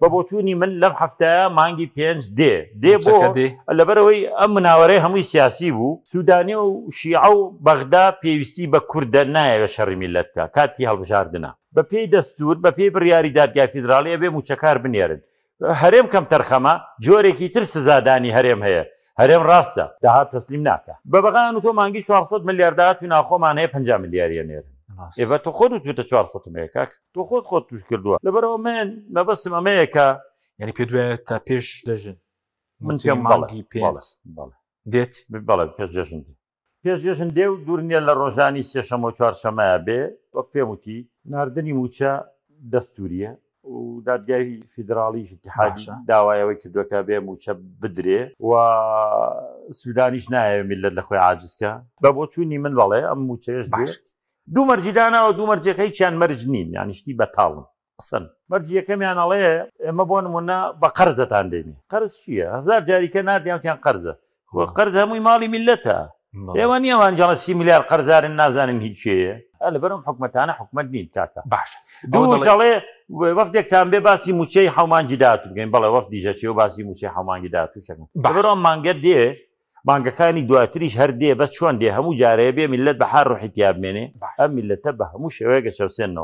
بە بۆچوونی من لەم هەفتەیە مانگی 5 دێ بۆ لەبەرەوەی ئەم مناوەرەی هەمووی سیاسی بوو سوودانی و شیعە و بەغدا پێویستی بە کوردە نایەوە شەڕی میلەت بکە کاتی هەڵبژاردنە بە پێی دەستور بە پێی بڕیاری دادگای فیدراڵی ئەبێ موچەکار بنێرن هەرێم کەم تەرخەمە جۆرێکی تر سزادانی هەرێم هەیە هەرێم ڕاستە داهات تەسلیم ناکە بە بەغان و تۆ مانگی 400 ملیار داهات و ناخۆمان هەیە 50 ملیاریە نێرن ئێوە تۆ خۆت وتوتە 400 کاک تۆ خۆت توش کردووە لەبەرەوە من مەبەستم ئەمەیە کە یعنی پێ دوایە تا پێش دەژن من مانگی 5 دێت بەڵێ پێش جێژن دێ و دوور نییە لە ڕۆژانی سێشەمە و چوارشەمەیە بێ وەک پێم وتی ناردنی موچە دەستوریە و دادگای فیدراڵیش اتحادی داوایەوەی کردووەکە بێ موچە بدرێ و سوودانیش نایە میلەت لە خۆی عاجزکە بە بۆچوونی من بەڵێ ئەم موچەیەش بێت دوو مەرجدانەوە دوو مەرجەکەی چیان مەرج نین یانیشتی بەتاڵن ئەسن مەرجی یەکەمیان ئەڵێ ئێمە بۆ نمونە بە قەرزەتان دێنێ قەرز چییە هەزار جاریکە نادیانتیان قەرزە قەرز هەمووی ماڵی میلەتە ئێوە نیەوانجاڵە 30 میلیار قەرزارن نازانن هیچ چێیە لەبەرم حکومەتانە حکومەت نین کاکە باش دووشەڵێ وەفتێکتان بێ باسی موچەی حەومانجی داهاتوو بگەین بەڵێ وەفدیژە چێ و باسی موچەی حەومانگی داهاتوو شەکەن بەڕۆم مانگە دێ مانگەکانی دواتریش هەر دێ بەس چۆن دێ هەموو جارەیە بێ میلەت بە حار ڕوحی تیا بمێنێ ئەم میلەتە بە هەموو شێوەیەکە چەوسێنەوە